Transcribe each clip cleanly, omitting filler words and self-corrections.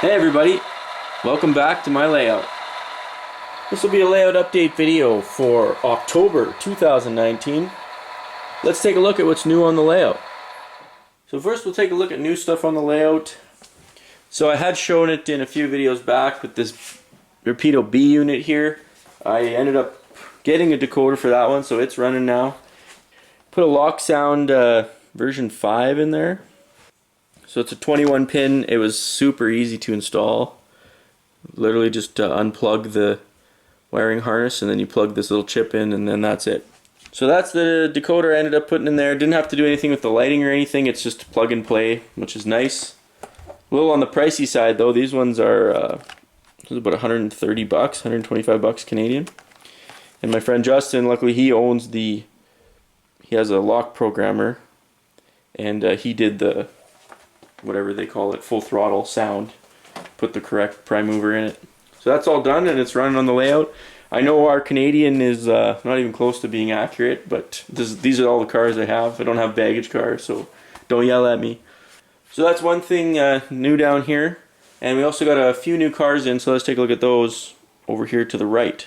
Hey everybody, welcome back to my layout. This will be a layout update video for October 2019. Let's take a look at what's new on the layout. So first we'll take a look at new stuff on the layout. So I had shown it in a few videos back with this Rapido B unit here. I ended up getting a decoder for that one, so it's running now. Put a Loksound version 5 in there. So it's a 21 pin. It was super easy to install. Literally just unplug the wiring harness and then you plug this little chip in and then that's it. So that's the decoder I ended up putting in there. Didn't have to do anything with the lighting or anything. It's just plug and play, which is nice. A little on the pricey side though. These ones are about 130 bucks, 125 bucks Canadian. And my friend Justin, luckily he has a lock programmer and he did the whatever they call it, full throttle sound, put the correct prime mover in it. So that's all done and it's running on the layout. I know our Canadian is not even close to being accurate, but these are all the cars I have. I don't have baggage cars, so don't yell at me. So that's one thing new down here. And we also got a few new cars in, so let's take a look at those over here to the right.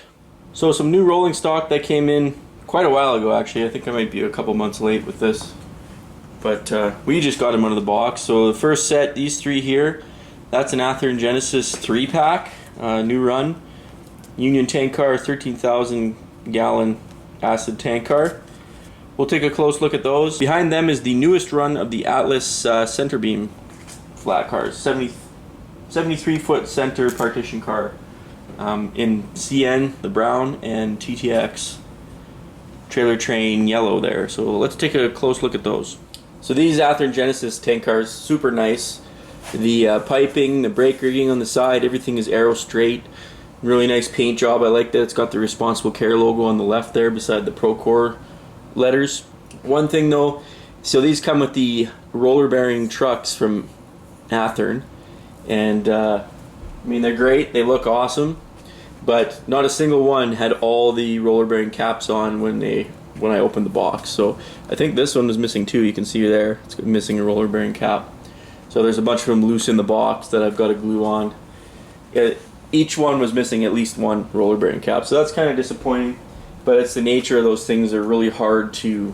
So some new rolling stock that came in quite a while ago actually. I think I might be a couple months late with this. But we just got them out of the box. So the first set, these three here, that's an Athearn Genesis 3-pack, new run. Union tank car, 13,000 gallon acid tank car. We'll take a close look at those. Behind them is the newest run of the Atlas Centerbeam flat cars, 73 foot center partition car in CN, the brown, and TTX trailer train yellow there. So let's take a close look at those. So these Athearn Genesis tank cars, super nice. The piping, the brake rigging on the side, everything is aero straight. Really nice paint job. I like that it's got the Responsible Care logo on the left there beside the Procor letters. One thing though, so these come with the roller bearing trucks from Athearn, and I mean they're great, they look awesome, but not a single one had all the roller bearing caps on when I opened the box. So I think this one was missing too. You can see there, it's missing a roller bearing cap. So there's a bunch of them loose in the box that I've got to glue on. Each one was missing at least one roller bearing cap, so that's kind of disappointing. But it's the nature of those things. They're really hard to,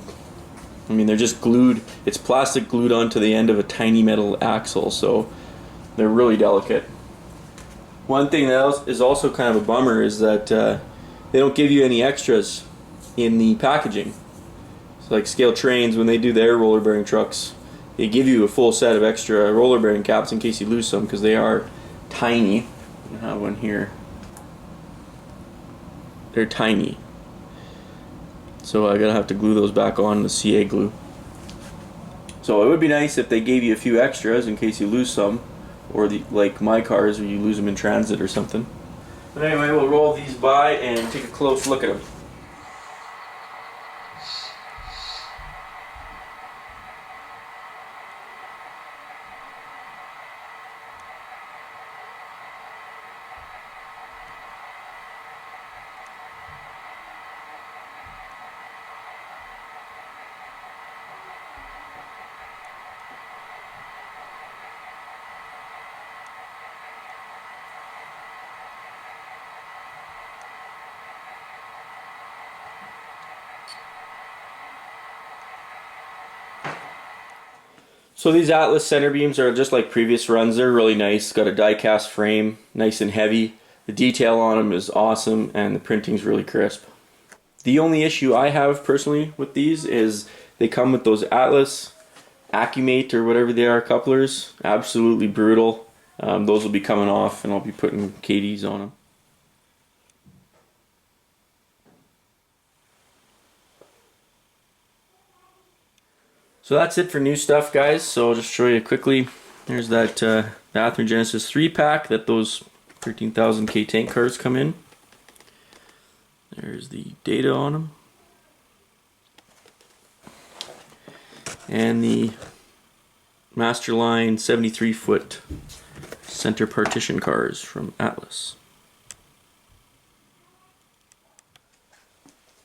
I mean they're just glued, it's plastic glued onto the end of a tiny metal axle, so they're really delicate. One thing that is also kind of a bummer is that they don't give you any extras in the packaging. So like Scale Trains, when they do their roller bearing trucks, they give you a full set of extra roller bearing caps in case you lose some, because they are tiny. I have one here. They're tiny. So I gotta have to glue those back on with CA glue. So it would be nice if they gave you a few extras in case you lose some, or like my cars, or you lose them in transit or something. But anyway, we'll roll these by and take a close look at them. So these Atlas Centerbeams are just like previous runs. They're really nice. Got a die-cast frame, nice and heavy. The detail on them is awesome and the printing's really crisp. The only issue I have personally with these is they come with those Atlas Accumate or whatever they are couplers. Absolutely brutal. Those will be coming off and I'll be putting Kadees on them. So that's it for new stuff, guys. So I'll just show you quickly. There's that Athearn Genesis 3-pack that those 13,000 K tank cars come in. There's the data on them. And the Masterline 73 foot center partition cars from Atlas.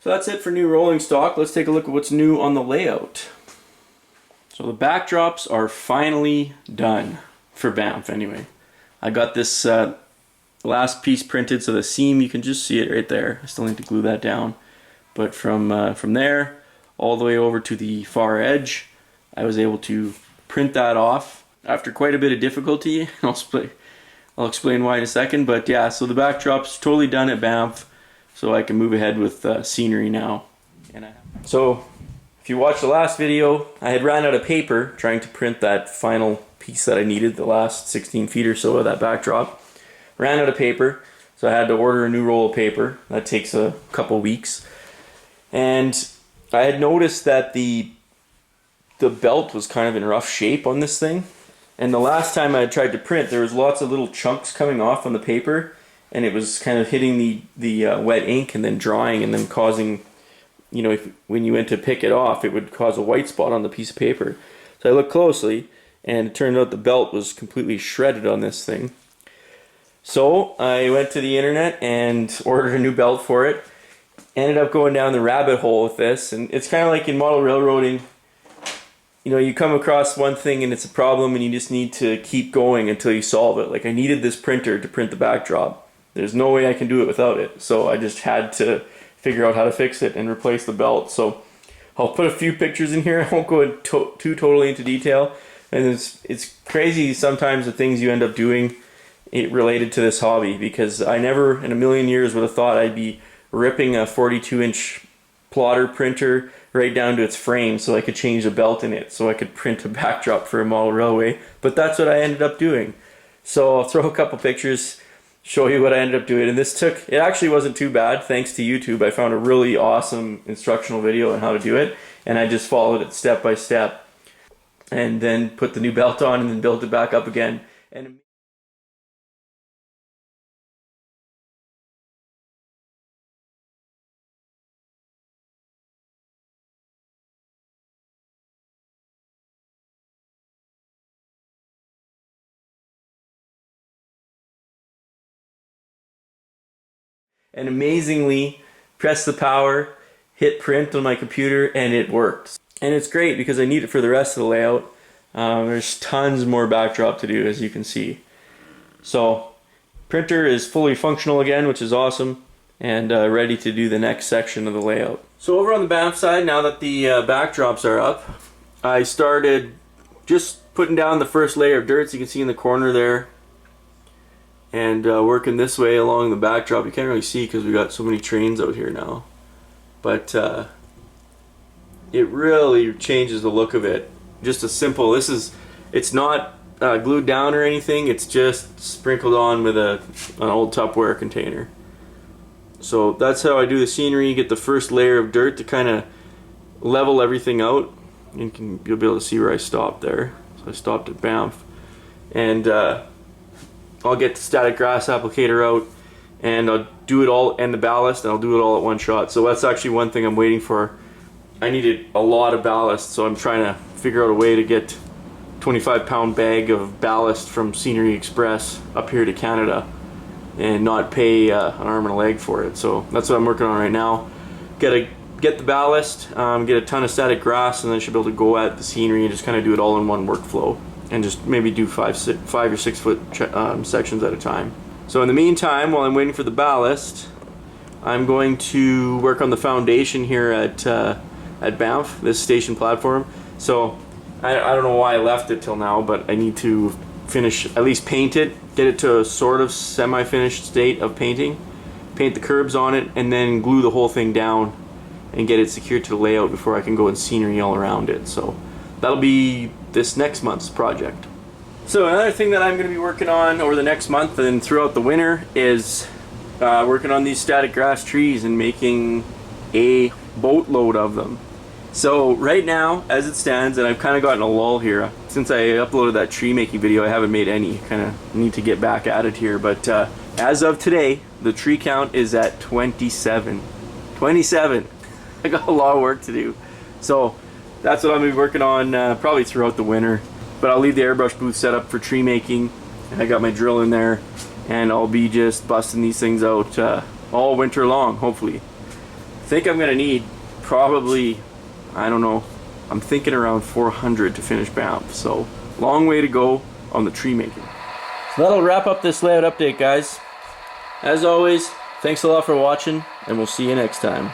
So that's it for new rolling stock. Let's take a look at what's new on the layout. So the backdrops are finally done, for Banff anyway. I got this last piece printed, so the seam, you can just see it right there. I still need to glue that down. But from there all the way over to the far edge, I was able to print that off after quite a bit of difficulty. I'll explain why in a second. But yeah, so the backdrop's totally done at Banff, so I can move ahead with scenery now. So if you watched the last video, I had ran out of paper trying to print that final piece that I needed, the last 16 feet or so of that backdrop. Ran out of paper, so I had to order a new roll of paper. That takes a couple weeks. And I had noticed that the belt was kind of in rough shape on this thing. And the last time I tried to print, there was lots of little chunks coming off on the paper, and it was kind of hitting the wet ink and then drying and then causing, you know, when you went to pick it off, it would cause a white spot on the piece of paper. So I looked closely, and it turned out the belt was completely shredded on this thing. So I went to the internet and ordered a new belt for it. Ended up going down the rabbit hole with this, and it's kind of like in model railroading. You know, you come across one thing and it's a problem and you just need to keep going until you solve it. Like, I needed this printer to print the backdrop. There's no way I can do it without it. So I just had to figure out how to fix it and replace the belt. So I'll put a few pictures in here. I won't go too totally into detail. And it's crazy sometimes the things you end up doing related to this hobby, because I never in a million years would have thought I'd be ripping a 42-inch plotter printer right down to its frame so I could change the belt in it so I could print a backdrop for a model railway. But that's what I ended up doing. So I'll throw a couple pictures, show you what I ended up doing. And it actually wasn't too bad thanks to YouTube. I found a really awesome instructional video on how to do it, and I just followed it step by step and then put the new belt on and then built it back up again. And amazingly pressed the power, hit print on my computer, and it worked. And it's great because I need it for the rest of the layout. There's tons more backdrop to do, as you can see. So printer is fully functional again, which is awesome, and ready to do the next section of the layout. So over on the Banff side, now that the backdrops are up, I started just putting down the first layer of dirt, so you can see in the corner there, and working this way along the backdrop. You can't really see because we got so many trains out here now, but it really changes the look of it. Just a simple, it's not glued down or anything, it's just sprinkled on with an old Tupperware container. So that's how I do the scenery. Get the first layer of dirt to kind of level everything out. You'll be able to see where I stopped there. So I stopped at Banff, and I'll get the static grass applicator out, and I'll do it all, and the ballast, and I'll do it all at one shot. So that's actually one thing I'm waiting for. I needed a lot of ballast, so I'm trying to figure out a way to get 25-pound bag of ballast from Scenery Express up here to Canada and not pay an arm and a leg for it. So that's what I'm working on right now. Get the ballast, get a ton of static grass, and then I should be able to go at the scenery and just kind of do it all in one workflow, and just maybe do 5 or 6 foot sections at a time. So in the meantime, while I'm waiting for the ballast, I'm going to work on the foundation here at Banff, this station platform. So I don't know why I left it till now, but I need to finish, at least paint it, get it to a sort of semi-finished state of painting, paint the curbs on it, and then glue the whole thing down and get it secured to the layout before I can go in scenery all around it. So that'll be this next month's project. So another thing that I'm going to be working on over the next month and throughout the winter is working on these static grass trees and making a boatload of them. So right now, as it stands, and I've kind of gotten a lull here, since I uploaded that tree making video, I haven't made any. Kind of need to get back at it here, but as of today, the tree count is at 27. 27! I got a lot of work to do. So that's what I'm going to be working on probably throughout the winter. But I'll leave the airbrush booth set up for tree making. I got my drill in there, and I'll be just busting these things out all winter long, hopefully. I think I'm going to need probably, I don't know, I'm thinking around 400 to finish Banff. So long way to go on the tree making. That'll wrap up this layout update, guys. As always, thanks a lot for watching, and we'll see you next time.